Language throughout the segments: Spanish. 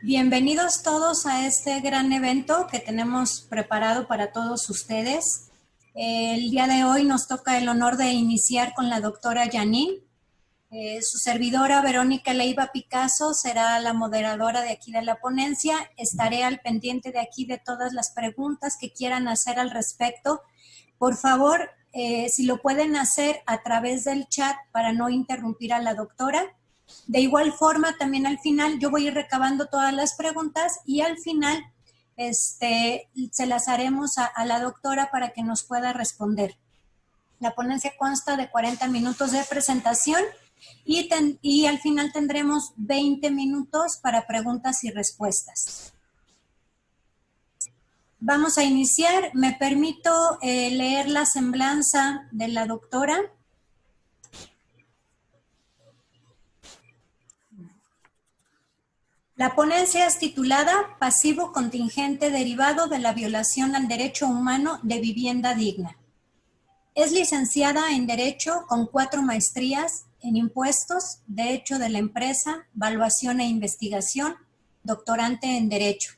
Bienvenidos todos a este gran evento que tenemos preparado para todos ustedes. El día de hoy nos toca el honor de iniciar con la doctora Janine. Su servidora Verónica Leiva Picasso será la moderadora de aquí de la ponencia. Estaré al pendiente de aquí de todas las preguntas que quieran hacer al respecto. Por favor, si lo pueden hacer a través del chat para no interrumpir a la doctora. De igual forma, también al final yo voy a ir recabando todas las preguntas y al final se las haremos a la doctora para que nos pueda responder. La ponencia consta de 40 minutos de presentación y al final tendremos 20 minutos para preguntas y respuestas. Vamos a iniciar. Me permito leer la semblanza de la doctora. La ponencia es titulada Pasivo contingente derivado de la violación al derecho humano de vivienda digna. Es licenciada en Derecho con 4 maestrías en Impuestos, Derecho de la Empresa, Valuación e Investigación, doctorante en Derecho.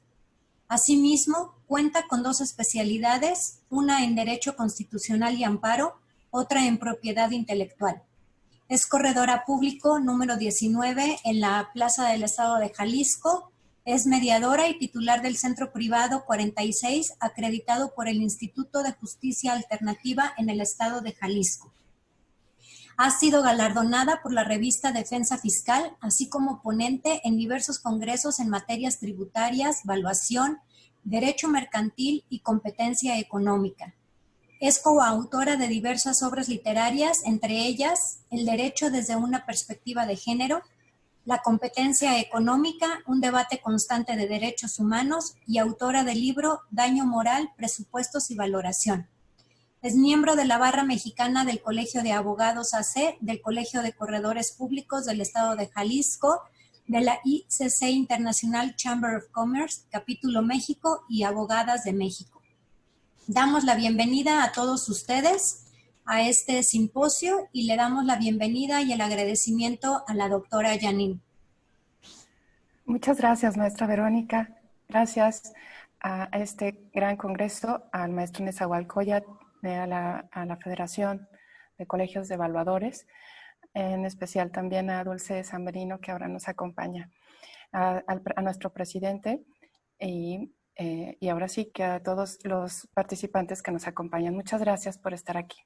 Asimismo, cuenta con 2 especialidades, una en Derecho Constitucional y Amparo, otra en Propiedad Intelectual. Es corredora público número 19 en la Plaza del Estado de Jalisco. Es mediadora y titular del Centro Privado 46, acreditado por el Instituto de Justicia Alternativa en el Estado de Jalisco. Ha sido galardonada por la revista Defensa Fiscal, así como ponente en diversos congresos en materias tributarias, valuación, derecho mercantil y competencia económica. Es coautora de diversas obras literarias, entre ellas El derecho desde una perspectiva de género, La competencia económica, un debate constante de derechos humanos, y autora del libro Daño moral, presupuestos y valoración. Es miembro de la Barra Mexicana del Colegio de Abogados AC, del Colegio de Corredores Públicos del Estado de Jalisco, de la ICC International Chamber of Commerce, Capítulo México y Abogadas de México. Damos la bienvenida a todos ustedes a este simposio y le damos la bienvenida y el agradecimiento a la doctora Janine. Muchas gracias, maestra Verónica. Gracias a este gran congreso, al maestro Nezahualcóyotl, a la Federación de Colegios de Evaluadores, en especial también a Dulce Zambrino, que ahora nos acompaña, a nuestro presidente y ahora sí que a todos los participantes que nos acompañan. Muchas gracias por estar aquí.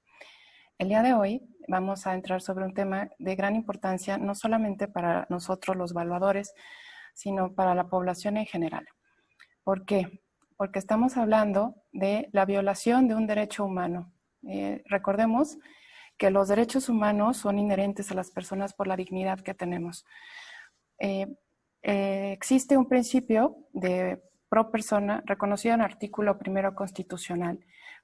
El día de hoy vamos a entrar sobre un tema de gran importancia, no solamente para nosotros los evaluadores, sino para la población en general. ¿Por qué? Porque estamos hablando de la violación de un derecho humano. Recordemos que los derechos humanos son inherentes a las personas por la dignidad que tenemos. Existe un principio de pro persona reconocido en el artículo 1 constitucional,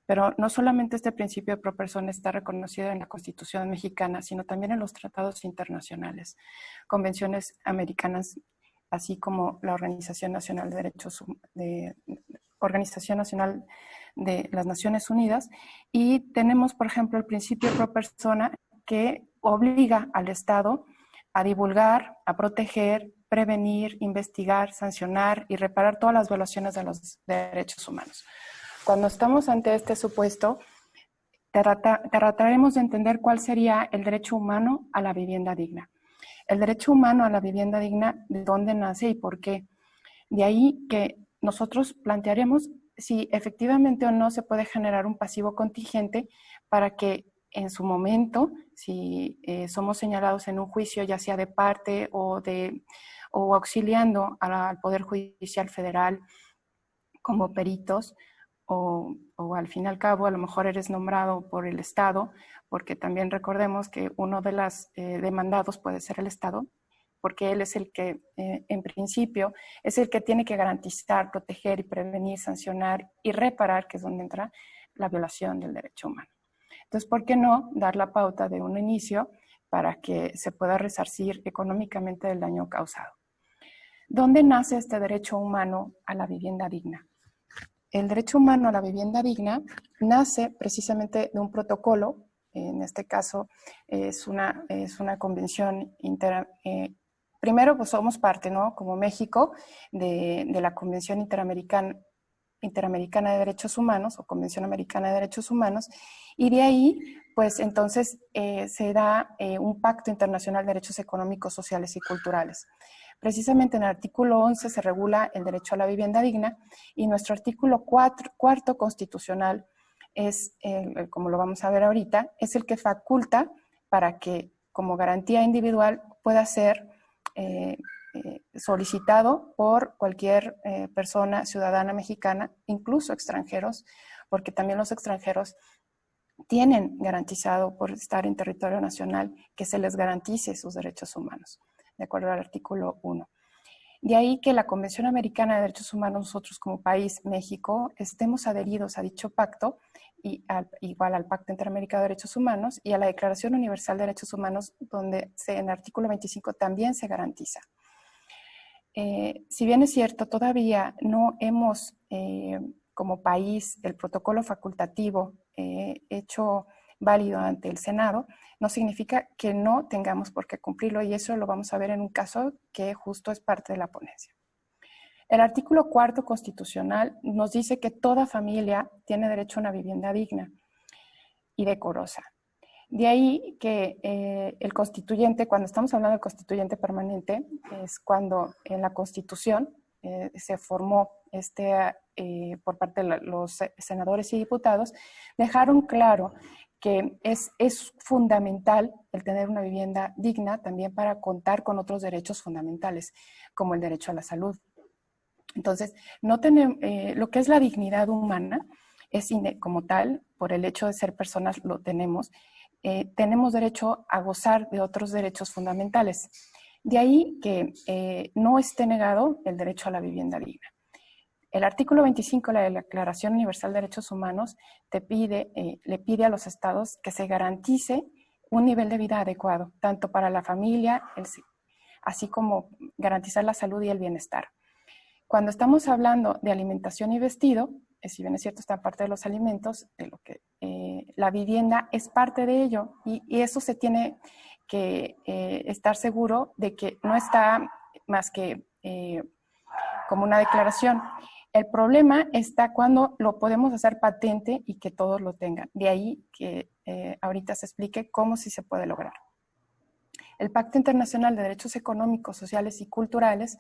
pero no solamente este principio de pro persona está reconocido en la Constitución mexicana, sino también en los tratados internacionales, convenciones americanas, así como la Organización Nacional de Derechos Organización Nacional de las Naciones Unidas. Y tenemos, por ejemplo, el principio pro persona que obliga al Estado a divulgar, a proteger, prevenir, investigar, sancionar y reparar todas las violaciones de los derechos humanos. Cuando estamos ante este supuesto, trataremos de entender cuál sería el derecho humano a la vivienda digna. El derecho humano a la vivienda digna, ¿de dónde nace y por qué? De ahí que nosotros plantearemos si efectivamente o no se puede generar un pasivo contingente para que en su momento, si somos señalados en un juicio, ya sea de parte o auxiliando al Poder Judicial Federal como peritos, o al fin y al cabo a lo mejor eres nombrado por el Estado, porque también recordemos que uno de los demandados puede ser el Estado, porque él es el que, en principio, es el que tiene que garantizar, proteger y prevenir, sancionar y reparar, que es donde entra la violación del derecho humano. Entonces, ¿por qué no dar la pauta de un inicio para que se pueda resarcir económicamente del daño causado? ¿Dónde nace este derecho humano a la vivienda digna? El derecho humano a la vivienda digna nace precisamente de un protocolo, en este caso es una convención primero, pues somos parte, ¿no? Como México, de la Convención Interamericana de Derechos Humanos o Convención Americana de Derechos Humanos, y de ahí, pues entonces se da un Pacto Internacional de Derechos Económicos, Sociales y Culturales. Precisamente en el artículo 11 se regula el derecho a la vivienda digna y nuestro artículo cuarto constitucional es, como lo vamos a ver ahorita, es el que faculta para que como garantía individual pueda ser solicitado por cualquier persona ciudadana mexicana, incluso extranjeros, porque también los extranjeros tienen garantizado por estar en territorio nacional que se les garantice sus derechos humanos, de acuerdo al artículo 1. De ahí que la Convención Americana de Derechos Humanos, nosotros como país, México, estemos adheridos a dicho pacto, igual al Pacto Interamericano de Derechos Humanos y a la Declaración Universal de Derechos Humanos, donde en el artículo 25 también se garantiza. Si bien es cierto, todavía no hemos, como país, el protocolo facultativo hecho válido ante el Senado, no significa que no tengamos por qué cumplirlo, y eso lo vamos a ver en un caso que justo es parte de la ponencia. El artículo 4 constitucional nos dice que toda familia tiene derecho a una vivienda digna y decorosa. De ahí que el constituyente, cuando estamos hablando del constituyente permanente, es cuando en la Constitución se formó por parte de los senadores y diputados, dejaron claro que es fundamental el tener una vivienda digna también para contar con otros derechos fundamentales, como el derecho a la salud. Entonces, no tenemos, lo que es la dignidad humana es como tal, por el hecho de ser personas, lo tenemos. Tenemos derecho a gozar de otros derechos fundamentales. De ahí que no esté negado el derecho a la vivienda digna. El artículo 25 de la Declaración Universal de Derechos Humanos le pide a los estados que se garantice un nivel de vida adecuado, tanto para la familia, así como garantizar la salud y el bienestar. Cuando estamos hablando de alimentación y vestido, si bien es cierto, está parte de los alimentos, de lo que la vivienda es parte de ello, y eso se tiene que estar seguro de que no está más que como una declaración. El problema está cuando lo podemos hacer patente y que todos lo tengan. De ahí que ahorita se explique cómo sí se puede lograr. El Pacto Internacional de Derechos Económicos, Sociales y Culturales,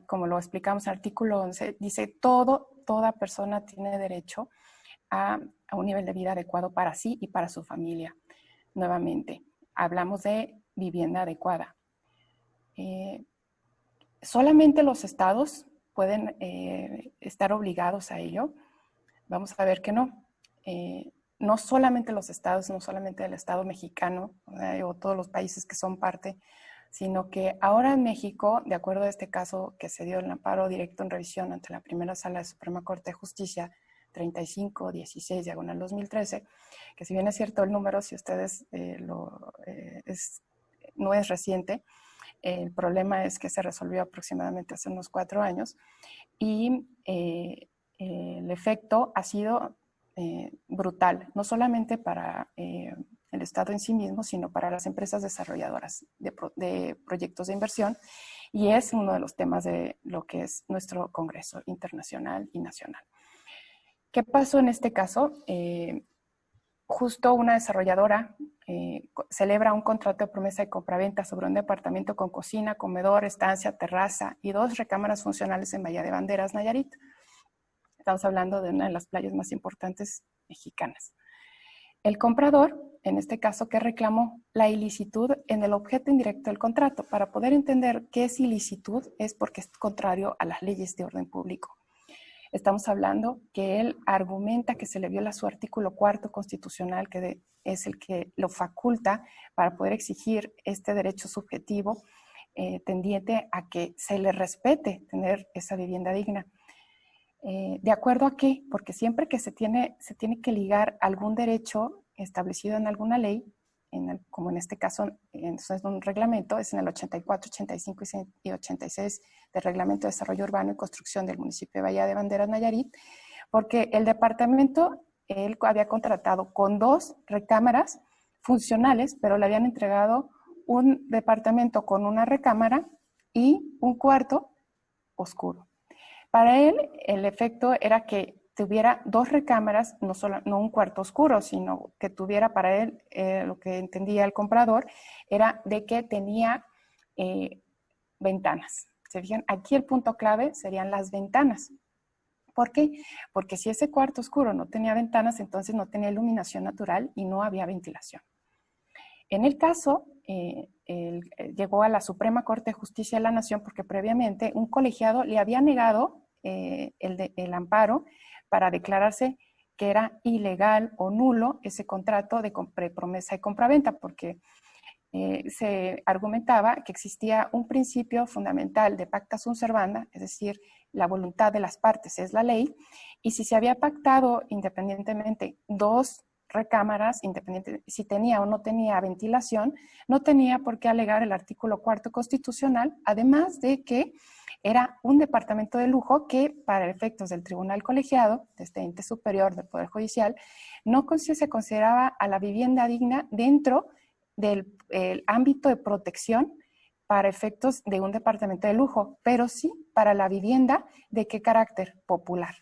como lo explicamos en el artículo 11, dice toda persona tiene derecho a un nivel de vida adecuado para sí y para su familia. Nuevamente, hablamos de vivienda adecuada. Solamente los estados pueden estar obligados a ello. Vamos a ver que no. No solamente los estados, no solamente el Estado mexicano o todos los países que son parte, sino que ahora en México, de acuerdo a este caso que se dio en el amparo directo en revisión ante la primera sala de Suprema Corte de Justicia 3516/2013, que si bien es cierto el número, si ustedes no es reciente, el problema es que se resolvió aproximadamente hace unos 4 años y el efecto ha sido brutal, no solamente para el Estado en sí mismo, sino para las empresas desarrolladoras de proyectos de inversión, y es uno de los temas de lo que es nuestro Congreso internacional y nacional. ¿Qué pasó en este caso? Justo una desarrolladora celebra un contrato de promesa de compraventa sobre un departamento con cocina, comedor, estancia, terraza y 2 recámaras funcionales en Bahía de Banderas, Nayarit. Estamos hablando de una de las playas más importantes mexicanas. El comprador, en este caso, que reclamó la ilicitud en el objeto indirecto del contrato. Para poder entender qué es ilicitud, es porque es contrario a las leyes de orden público. Estamos hablando que él argumenta que se le viola su artículo 4 constitucional, que es el que lo faculta para poder exigir este derecho subjetivo tendiente a que se le respete tener esa vivienda digna. ¿De acuerdo a qué? Porque siempre que se tiene que ligar algún derecho establecido en alguna ley, como en este caso es un reglamento, es en el 84, 85 y 86 del Reglamento de Desarrollo Urbano y Construcción del municipio de Bahía de Banderas, Nayarit, porque el departamento, él había contratado con 2 recámaras funcionales, pero le habían entregado un departamento con una recámara y un cuarto oscuro. Para él, el efecto era que tuviera 2 recámaras, no un cuarto oscuro, sino que tuviera para él, lo que entendía el comprador, era de que tenía ventanas. ¿Se fijan? Aquí el punto clave serían las ventanas. ¿Por qué? Porque si ese cuarto oscuro no tenía ventanas, entonces no tenía iluminación natural y no había ventilación. En el caso, llegó a la Suprema Corte de Justicia de la Nación porque previamente un colegiado le había negado el amparo para declararse que era ilegal o nulo ese contrato de promesa y compraventa, porque se argumentaba que existía un principio fundamental de pacta sunt servanda, es decir, la voluntad de las partes es la ley, y si se había pactado independientemente 2 recámaras, independiente si tenía o no tenía ventilación, no tenía por qué alegar el artículo 4 constitucional, además de que era un departamento de lujo que, para efectos del tribunal colegiado, de este ente superior del Poder Judicial, no se consideraba a la vivienda digna dentro del ámbito de protección para efectos de un departamento de lujo, pero sí para la vivienda de qué carácter popular.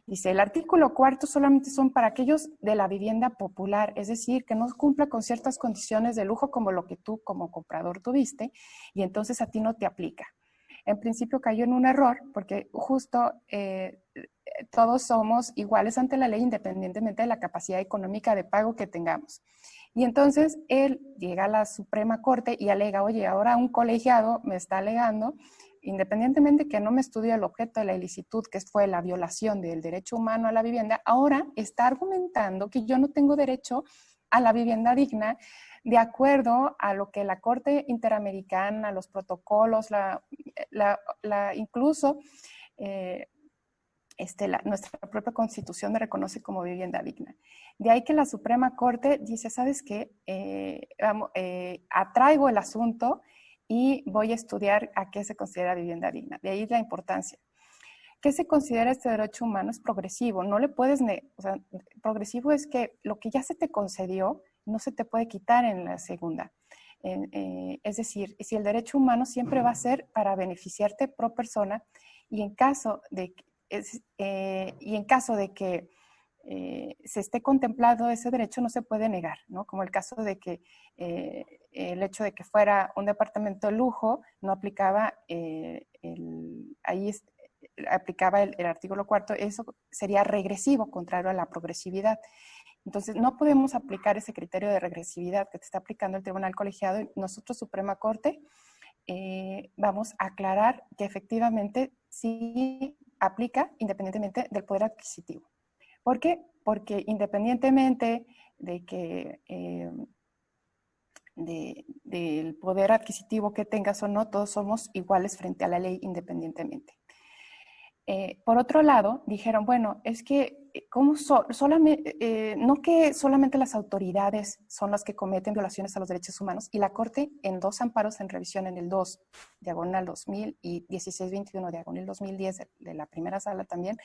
Dice, el artículo 4 solamente son para aquellos de la vivienda popular, es decir, que no cumpla con ciertas condiciones de lujo como lo que tú como comprador tuviste, y entonces a ti no te aplica. En principio cayó en un error, porque justo todos somos iguales ante la ley independientemente de la capacidad económica de pago que tengamos. Y entonces él llega a la Suprema Corte y alega, oye, ahora un colegiado me está alegando, independientemente que no me estudió el objeto de la ilicitud, que fue la violación del derecho humano a la vivienda, ahora está argumentando que yo no tengo derecho a la vivienda digna de acuerdo a lo que la Corte Interamericana, los protocolos, incluso nuestra propia Constitución me reconoce como vivienda digna. De ahí que la Suprema Corte dice, ¿sabes qué? Atraigo el asunto y voy a estudiar a qué se considera vivienda digna. De ahí la importancia. ¿Qué se considera este derecho humano? Es progresivo. No le puedes, progresivo es que lo que ya se te concedió no se te puede quitar en la segunda. Es decir, si el derecho humano siempre va a ser para beneficiarte pro persona y en caso de que se esté contemplado ese derecho no se puede negar, ¿no? Como el caso de que el hecho de que fuera un departamento de lujo no aplicaba, aplicaba el artículo 4, eso sería regresivo, contrario a la progresividad. Entonces, no podemos aplicar ese criterio de regresividad que te está aplicando el Tribunal Colegiado. Nosotros, Suprema Corte, vamos a aclarar que efectivamente sí aplica independientemente del poder adquisitivo. ¿Por qué? Porque independientemente de que del poder adquisitivo que tengas o no, todos somos iguales frente a la ley independientemente. Por otro lado, dijeron, bueno, es que no que solamente las autoridades son las que cometen violaciones a los derechos humanos, y la Corte en 2 amparos en revisión, en el 2, diagonal 2000 y 1621, diagonal 2010 de la primera sala también,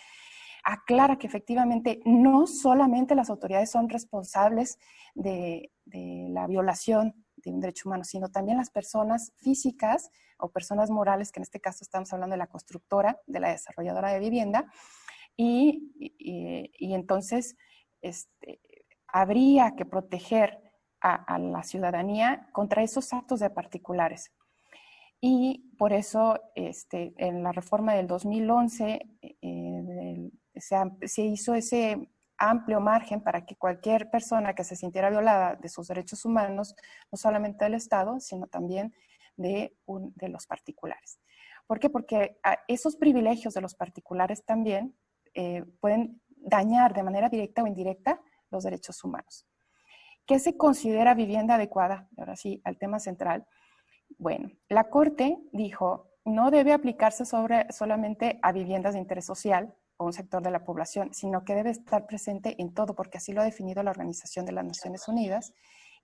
aclara que efectivamente no solamente las autoridades son responsables de la violación de un derecho humano, sino también las personas físicas o personas morales, que en este caso estamos hablando de la constructora, de la desarrolladora de vivienda, y entonces habría que proteger a la ciudadanía contra esos actos de particulares. Y por eso en la reforma del 2011 se hizo ese amplio margen para que cualquier persona que se sintiera violada de sus derechos humanos, no solamente del Estado, sino también de los particulares. ¿Por qué? Porque esos privilegios de los particulares también pueden dañar de manera directa o indirecta los derechos humanos. ¿Qué se considera vivienda adecuada? Ahora sí, al tema central. Bueno, la Corte dijo, no debe aplicarse solamente a viviendas de interés social o un sector de la población, sino que debe estar presente en todo, porque así lo ha definido la Organización de las Naciones Unidas,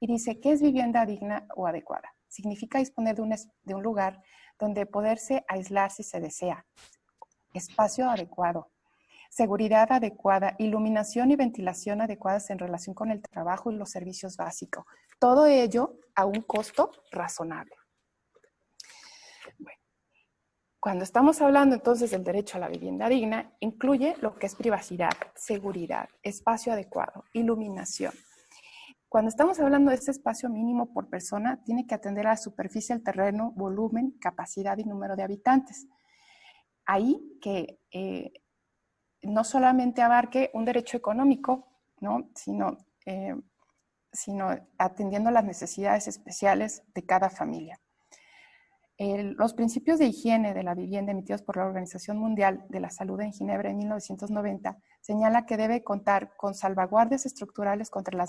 y dice, ¿qué es vivienda digna o adecuada? Significa disponer de un lugar donde poderse aislar si se desea, espacio adecuado, seguridad adecuada, iluminación y ventilación adecuadas en relación con el trabajo y los servicios básicos. Todo ello a un costo razonable. Bueno, cuando estamos hablando entonces del derecho a la vivienda digna, incluye lo que es privacidad, seguridad, espacio adecuado, iluminación. Cuando estamos hablando de este espacio mínimo por persona, tiene que atender a la superficie del terreno, volumen, capacidad y número de habitantes. Ahí que no solamente abarque un derecho económico, ¿no? sino atendiendo las necesidades especiales de cada familia. Los principios de higiene de la vivienda emitidos por la Organización Mundial de la Salud en Ginebra en 1990 señala que debe contar con salvaguardias estructurales contra la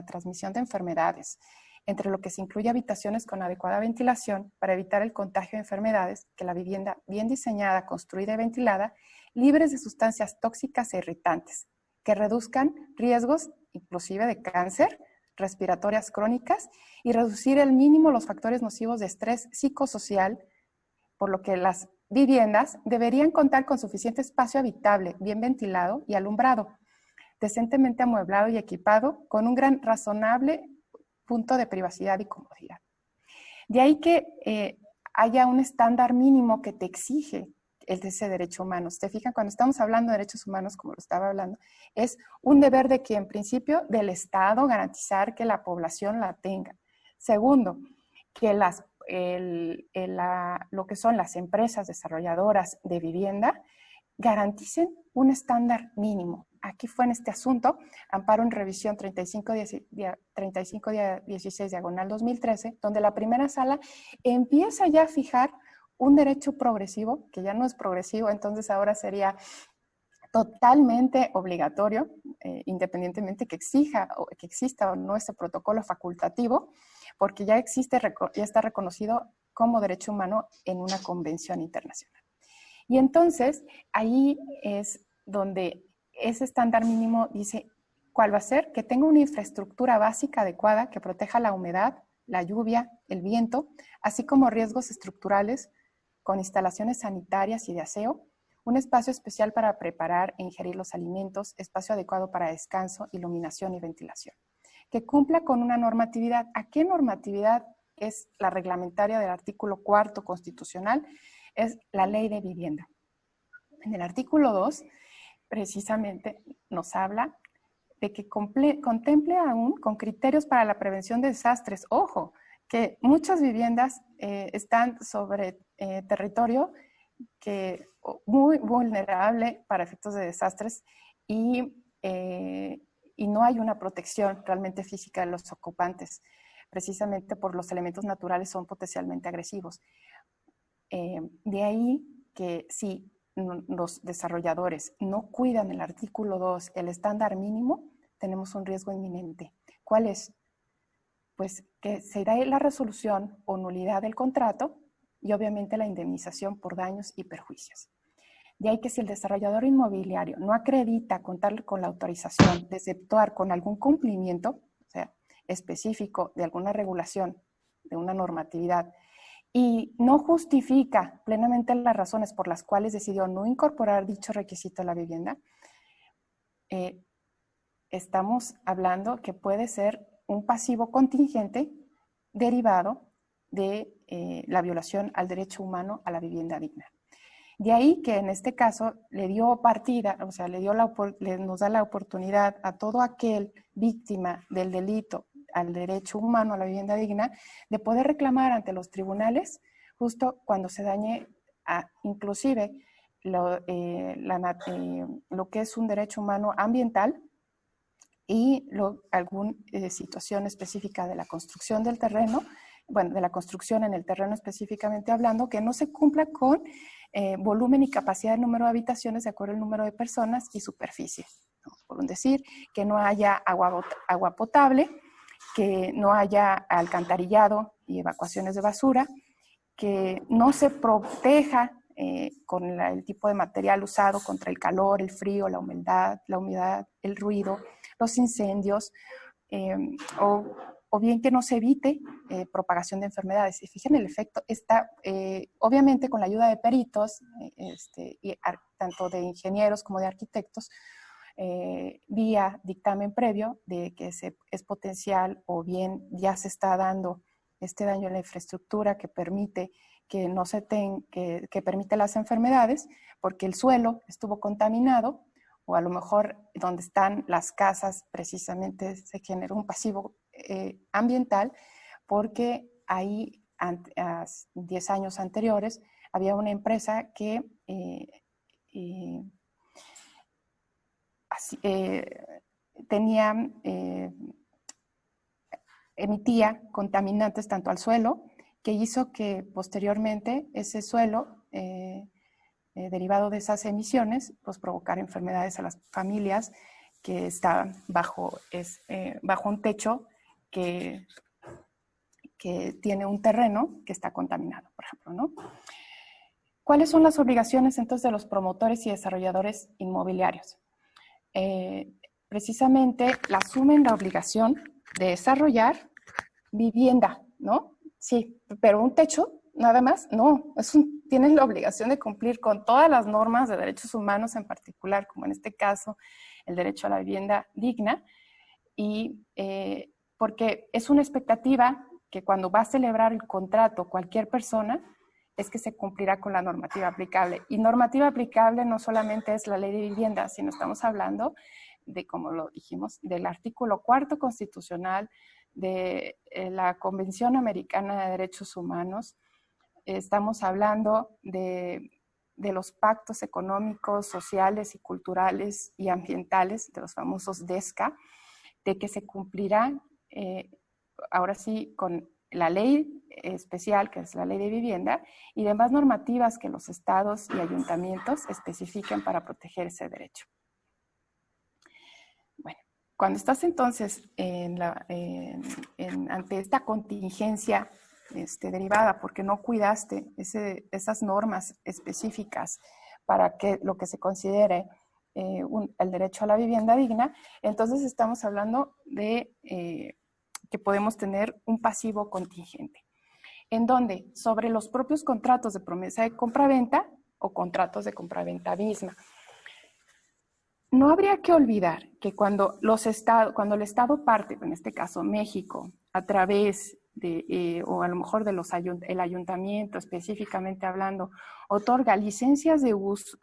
transmisión de enfermedades, entre lo que se incluye habitaciones con adecuada ventilación para evitar el contagio de enfermedades, que la vivienda bien diseñada, construida y ventilada, libres de sustancias tóxicas e irritantes, que reduzcan riesgos inclusive de cáncer, respiratorias crónicas y reducir al mínimo los factores nocivos de estrés psicosocial, por lo que las viviendas deberían contar con suficiente espacio habitable, bien ventilado y alumbrado, decentemente amueblado y equipado, con un gran razonable punto de privacidad y comodidad. De ahí que haya un estándar mínimo que te exige ese derecho humano. ¿Se fijan? Cuando estamos hablando de derechos humanos, como lo estaba hablando, es un deber de que, en principio, del Estado garantizar que la población la tenga. Segundo, que lo que son las empresas desarrolladoras de vivienda garanticen un estándar mínimo. Aquí fue en este asunto, amparo en revisión 35-16/2013, donde la primera sala empieza ya a fijar un derecho progresivo, que ya no es progresivo, entonces ahora sería totalmente obligatorio, independientemente que exista o no este protocolo facultativo, porque ya está reconocido como derecho humano en una convención internacional. Y entonces, ahí es donde ese estándar mínimo dice cuál va a ser, que tenga una infraestructura básica adecuada que proteja la humedad, la lluvia, el viento, así como riesgos estructurales con instalaciones sanitarias y de aseo, un espacio especial para preparar e ingerir los alimentos, espacio adecuado para descanso, iluminación y ventilación. Que cumpla con una normatividad. ¿A qué normatividad es la reglamentaria del artículo 4 constitucional? Es la Ley de Vivienda. En el artículo 2, precisamente, nos habla de que contemple aún con criterios para la prevención de desastres. Ojo, que muchas viviendas están sobre territorio muy vulnerable para efectos de desastres y no hay una protección realmente física de los ocupantes, precisamente por los elementos naturales son potencialmente agresivos. De ahí que si los desarrolladores no cuidan el artículo 2, el estándar mínimo, tenemos un riesgo inminente. ¿Cuál es? Pues que se dé la resolución o nulidad del contrato y obviamente la indemnización por daños y perjuicios. De ahí que si el desarrollador inmobiliario no acredita contar con la autorización de efectuar con algún cumplimiento, o sea, específico de alguna regulación, de una normatividad, y no justifica plenamente las razones por las cuales decidió no incorporar dicho requisito a la vivienda, estamos hablando que puede ser un pasivo contingente derivado de la violación al derecho humano a la vivienda digna. De ahí que en este caso le dio partida, o sea, nos da la oportunidad a todo aquel víctima del delito al derecho humano a la vivienda digna de poder reclamar ante los tribunales justo cuando se dañe inclusive lo que es un derecho humano ambiental y alguna situación específica de la construcción del terreno, bueno, de la construcción en el terreno específicamente hablando, que no se cumpla con volumen y capacidad de número de habitaciones de acuerdo al número de personas y superficie, ¿no? Por decir, que no haya agua potable, que no haya alcantarillado y evacuaciones de basura, que no se proteja con el tipo de material usado contra el calor, el frío, la humedad, el ruido, los incendios, o o bien que no se evite propagación de enfermedades. Y fíjense el efecto, está obviamente con la ayuda de peritos, tanto de ingenieros como de arquitectos, vía dictamen previo de que es potencial o bien ya se está dando este daño en la infraestructura que permite que no se que permite las enfermedades, porque el suelo estuvo contaminado, o a lo mejor donde están las casas precisamente se generó un pasivo ambiental, porque ahí, a 10 años anteriores, había una empresa que emitía contaminantes tanto al suelo, que hizo que posteriormente ese suelo, derivado de esas emisiones, pues provocara enfermedades a las familias que estaban bajo un techo que tiene un terreno que está contaminado, por ejemplo, ¿no? ¿Cuáles son las obligaciones entonces de los promotores y desarrolladores inmobiliarios? Precisamente asumen la obligación de desarrollar vivienda, ¿no? Sí, pero un techo, nada más, no. Tienen la obligación de cumplir con todas las normas de derechos humanos, en particular, como en este caso, el derecho a la vivienda digna, y porque es una expectativa que cuando va a celebrar el contrato cualquier persona, es que se cumplirá con la normativa aplicable. Y normativa aplicable no solamente es la ley de vivienda, sino estamos hablando de, como lo dijimos, del artículo 4º constitucional, de la Convención Americana de Derechos Humanos. Estamos hablando de los pactos económicos, sociales y culturales y ambientales, de los famosos DESCA, de que se cumplirá ahora sí con la ley especial, que es la ley de vivienda, y demás normativas que los estados y ayuntamientos especifiquen para proteger ese derecho. Bueno, cuando estás entonces ante esta contingencia derivada porque no cuidaste esas normas específicas para que lo que se considere el derecho a la vivienda digna, entonces estamos hablando de que podemos tener un pasivo contingente, en donde sobre los propios contratos de promesa de compraventa o contratos de compraventa misma. No habría que olvidar que cuando el Estado parte, en este caso México, a través de, o a lo mejor de el ayuntamiento específicamente hablando, otorga licencias de uso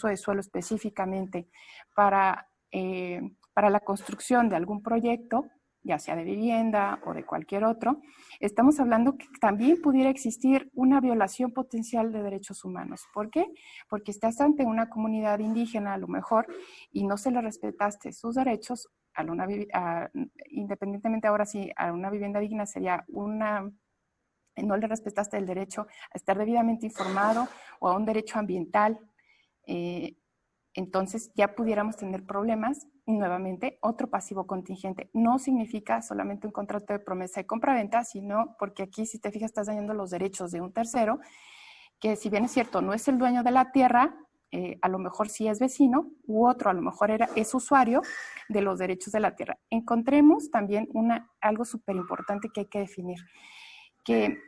de suelo específicamente para la construcción de algún proyecto, ya sea de vivienda o de cualquier otro, estamos hablando que también pudiera existir una violación potencial de derechos humanos. ¿Por qué? Porque estás ante una comunidad indígena a lo mejor y no se le respetaste sus derechos, independientemente ahora sí, a una vivienda digna sería no le respetaste el derecho a estar debidamente informado o a un derecho ambiental, entonces ya pudiéramos tener problemas. Y nuevamente, otro pasivo contingente. No significa solamente un contrato de promesa de compra-venta, sino porque aquí, si te fijas, estás dañando los derechos de un tercero, que si bien es cierto, no es el dueño de la tierra, a lo mejor sí es vecino, u otro a lo mejor es usuario de los derechos de la tierra. Encontremos también algo súper importante que hay que definir, que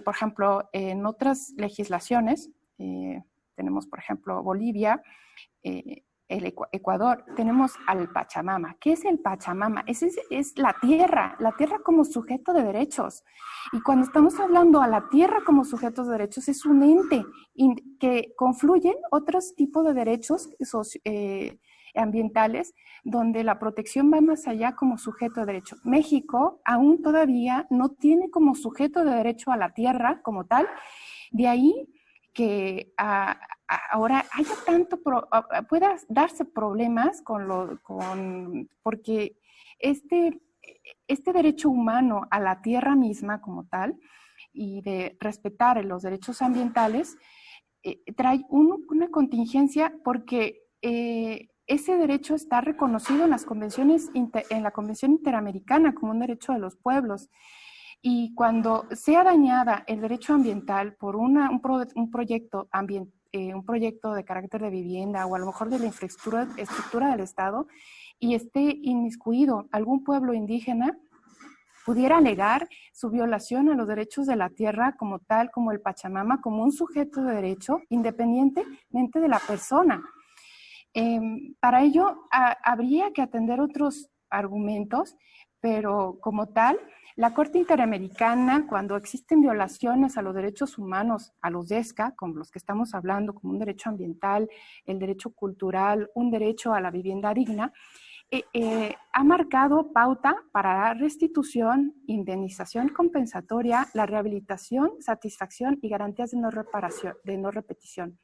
por ejemplo, en otras legislaciones, tenemos, por ejemplo, Bolivia, el Ecuador, tenemos al Pachamama. ¿Qué es el Pachamama? Es la tierra como sujeto de derechos. Y cuando estamos hablando a la tierra como sujetos de derechos, es un ente que confluyen otros tipos de derechos ambientales, donde la protección va más allá como sujeto de derecho. México aún todavía no tiene como sujeto de derecho a la tierra como tal, de ahí que ahora haya pueda darse problemas porque este derecho humano a la tierra misma como tal y de respetar los derechos ambientales trae una contingencia porque ese derecho está reconocido en en la Convención Interamericana como un derecho de los pueblos. Y cuando sea dañada el derecho ambiental por un proyecto de carácter de vivienda o a lo mejor de la estructura del Estado y esté inmiscuido algún pueblo indígena, pudiera alegar su violación a los derechos de la tierra como tal, como el Pachamama, como un sujeto de derecho, independientemente de la persona. Para ello, habría que atender otros argumentos, pero como tal, la Corte Interamericana, cuando existen violaciones a los derechos humanos, a los DESCA, como los que estamos hablando, como un derecho ambiental, el derecho cultural, un derecho a la vivienda digna, ha marcado pauta para la restitución, indemnización compensatoria, la rehabilitación, satisfacción y garantías de no repetición.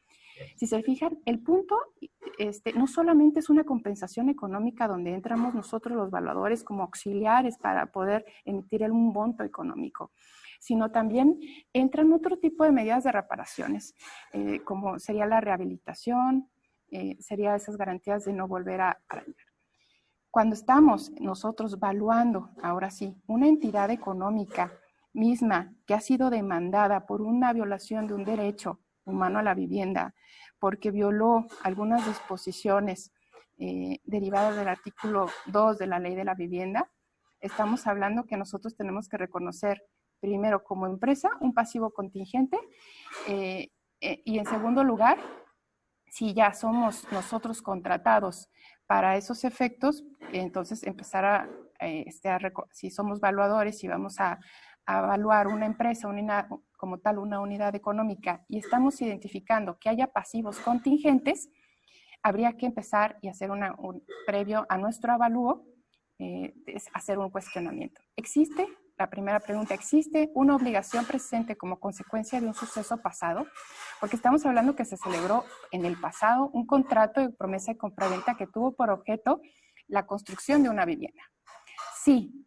Si se fijan, el punto no solamente es una compensación económica donde entramos nosotros los evaluadores como auxiliares para poder emitir un monto económico, sino también entran otro tipo de medidas de reparaciones, como sería la rehabilitación, sería esas garantías de no volver a dañar. Cuando estamos nosotros evaluando, ahora sí, una entidad económica misma que ha sido demandada por una violación de un derecho humano a la vivienda, porque violó algunas disposiciones derivadas del artículo 2 de la Ley de la Vivienda, estamos hablando que nosotros tenemos que reconocer primero como empresa un pasivo contingente y en segundo lugar, si ya somos nosotros contratados para esos efectos, entonces empezar si somos evaluadores y vamos a evaluar una empresa, como tal una unidad económica, y estamos identificando que haya pasivos contingentes, habría que empezar y hacer previo a nuestro avalúo, hacer un cuestionamiento. La primera pregunta, ¿existe una obligación presente como consecuencia de un suceso pasado? Porque estamos hablando que se celebró en el pasado un contrato de promesa de compraventa que tuvo por objeto la construcción de una vivienda. Sí,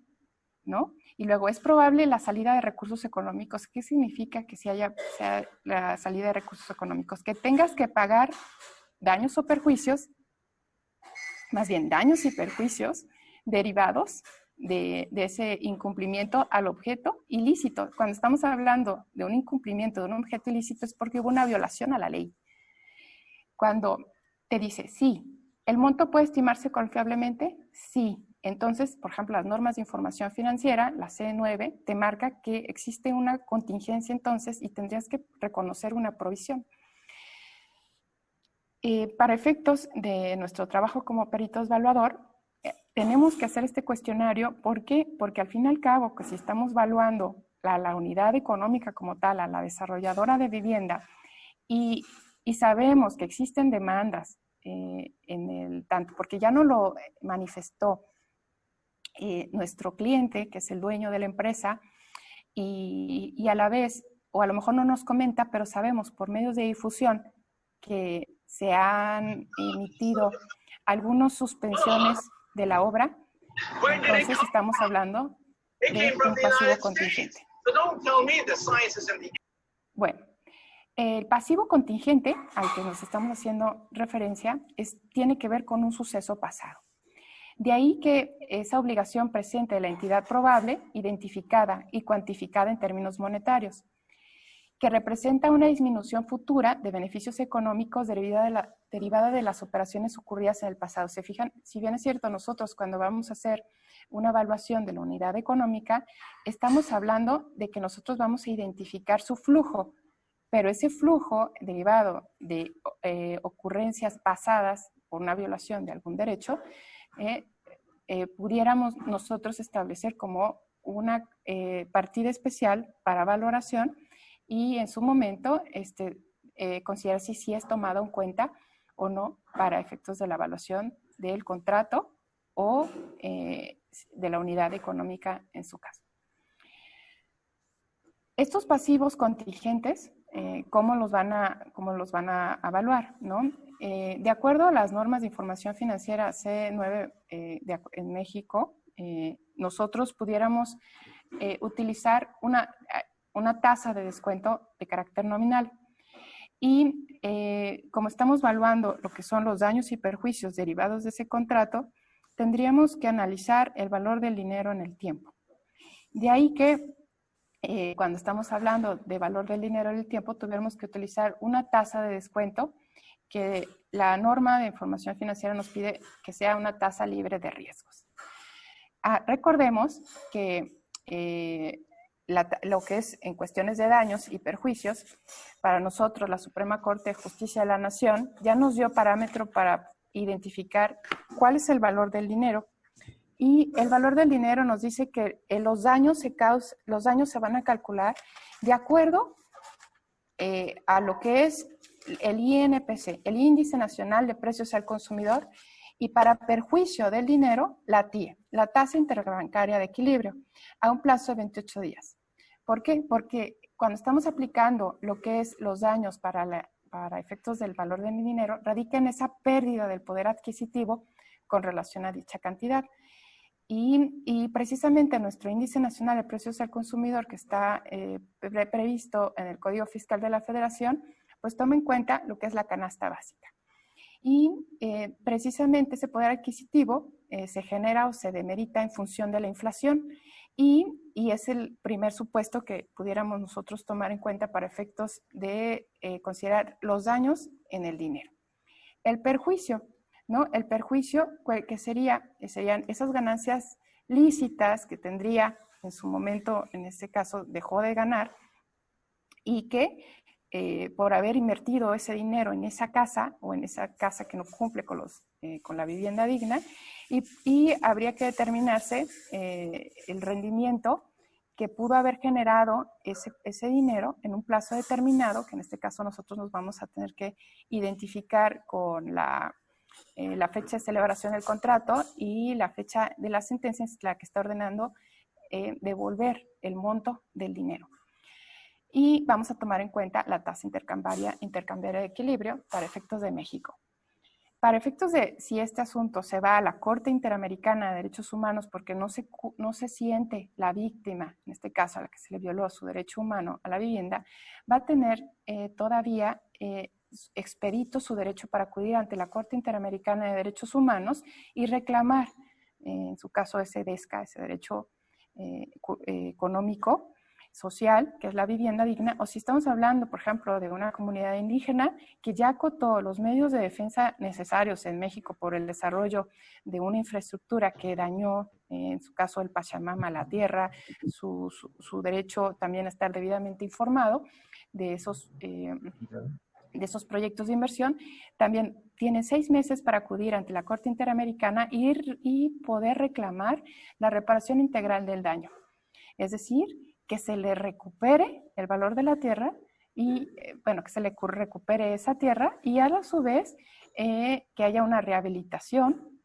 ¿no? Y luego, ¿es probable la salida de recursos económicos? ¿Qué significa que sea la salida de recursos económicos? Que tengas que pagar daños o perjuicios, más bien daños y perjuicios derivados de ese incumplimiento al objeto ilícito. Cuando estamos hablando de un incumplimiento de un objeto ilícito es porque hubo una violación a la ley. Cuando te dice, sí, ¿el monto puede estimarse confiablemente? Sí. Entonces, por ejemplo, las normas de información financiera, la C9, te marca que existe una contingencia entonces y tendrías que reconocer una provisión. Para efectos de nuestro trabajo como perito evaluador, tenemos que hacer este cuestionario. ¿Por qué? Porque al fin y al cabo, que si estamos evaluando la unidad económica como tal, a la desarrolladora de vivienda, y sabemos que existen demandas tanto, porque ya no lo manifestó nuestro cliente, que es el dueño de la empresa, y a la vez, o a lo mejor no nos comenta, pero sabemos por medios de difusión que se han emitido algunas suspensiones de la obra, entonces estamos hablando de un pasivo contingente. Bueno, el pasivo contingente al que nos estamos haciendo referencia tiene que ver con un suceso pasado. De ahí que esa obligación presente de la entidad probable, identificada y cuantificada en términos monetarios, que representa una disminución futura de beneficios económicos derivada de las operaciones ocurridas en el pasado. Se fijan, si bien es cierto, nosotros cuando vamos a hacer una evaluación de la unidad económica, estamos hablando de que nosotros vamos a identificar su flujo, pero ese flujo derivado de ocurrencias pasadas por una violación de algún derecho, pudiéramos nosotros establecer como una partida especial para valoración y en su momento considerar si sí es tomado en cuenta o no para efectos de la evaluación del contrato o de la unidad económica en su caso. Estos pasivos contingentes, ¿cómo los van a evaluar, ¿no? De acuerdo a las normas de información financiera C9 en México, nosotros pudiéramos utilizar una tasa de descuento de carácter nominal. Y como estamos evaluando lo que son los daños y perjuicios derivados de ese contrato, tendríamos que analizar el valor del dinero en el tiempo. De ahí que cuando estamos hablando de valor del dinero en el tiempo, tuviéramos que utilizar una tasa de descuento que la norma de información financiera nos pide que sea una tasa libre de riesgos. Recordemos que lo que es en cuestiones de daños y perjuicios, para nosotros la Suprema Corte de Justicia de la Nación ya nos dio parámetro para identificar cuál es el valor del dinero. Y el valor del dinero nos dice que los daños se van a calcular de acuerdo a lo que es el INPC, el Índice Nacional de Precios al Consumidor, y para perjuicio del dinero, la TIE, la tasa interbancaria de equilibrio, a un plazo de 28 días. ¿Por qué? Porque cuando estamos aplicando lo que es los daños para efectos del valor del dinero, radica en esa pérdida del poder adquisitivo con relación a dicha cantidad. Y precisamente nuestro Índice Nacional de Precios al Consumidor, que está previsto en el Código Fiscal de la Federación, pues toma en cuenta lo que es la canasta básica. Y precisamente ese poder adquisitivo se genera o se demerita en función de la inflación, y es el primer supuesto que pudiéramos nosotros tomar en cuenta para efectos de considerar los daños en el dinero. El perjuicio, ¿no? El perjuicio, que serían esas ganancias lícitas que tendría en su momento, en este caso, dejó de ganar, y que por haber invertido ese dinero en esa casa, o en esa casa que no cumple con la vivienda digna, y habría que determinarse el rendimiento que pudo haber generado ese dinero en un plazo determinado, que en este caso nosotros nos vamos a tener que identificar con la fecha de celebración del contrato y la fecha de la sentencia, es la que está ordenando devolver el monto del dinero. Y vamos a tomar en cuenta la tasa intercambiaria de equilibrio para efectos de México. Para efectos de si este asunto se va a la Corte Interamericana de Derechos Humanos porque no se siente la víctima, en este caso a la que se le violó su derecho humano a la vivienda, va a tener todavía expedito su derecho para acudir ante la Corte Interamericana de Derechos Humanos y reclamar, en su caso, ese DESCA, ese derecho económico, social, que es la vivienda digna, o si estamos hablando, por ejemplo, de una comunidad indígena que ya acotó los medios de defensa necesarios en México por el desarrollo de una infraestructura que dañó, en su caso, el Pachamama, la tierra, su derecho también a estar debidamente informado de esos proyectos de inversión, también tiene 6 meses para acudir ante la Corte Interamericana y poder reclamar la reparación integral del daño. Es decir, que se le recupere el valor de la tierra y, que se le recupere esa tierra, y a su vez que haya una rehabilitación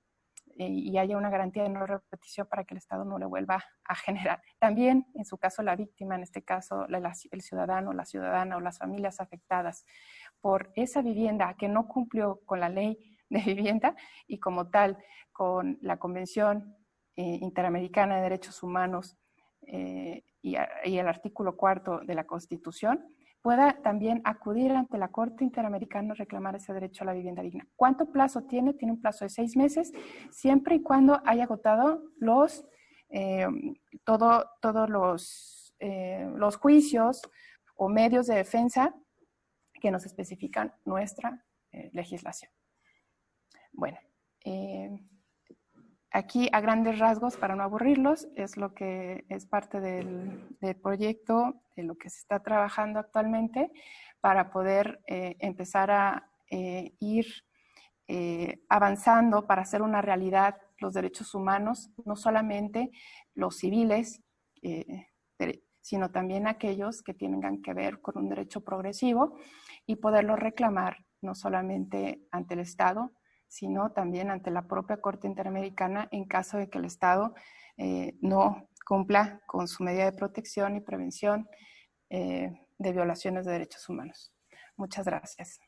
y haya una garantía de no repetición para que el Estado no le vuelva a generar. También, en su caso, la víctima, en este caso, el ciudadano, la ciudadana o las familias afectadas por esa vivienda que no cumplió con la ley de vivienda y como tal con la Convención Interamericana de Derechos Humanos y el artículo 4 de la Constitución, pueda también acudir ante la Corte Interamericana a reclamar ese derecho a la vivienda digna. ¿Cuánto plazo tiene? Tiene un plazo de 6 meses, siempre y cuando haya agotado todos los juicios o medios de defensa que nos especifican nuestra legislación. Bueno, aquí a grandes rasgos, para no aburrirlos, es lo que es parte del proyecto, de lo que se está trabajando actualmente para poder empezar a ir avanzando para hacer una realidad los derechos humanos, no solamente los civiles, sino también aquellos que tengan que ver con un derecho progresivo, y poderlo reclamar no solamente ante el Estado, sino también ante la propia Corte Interamericana en caso de que el Estado no cumpla con su medida de protección y prevención de violaciones de derechos humanos. Muchas gracias.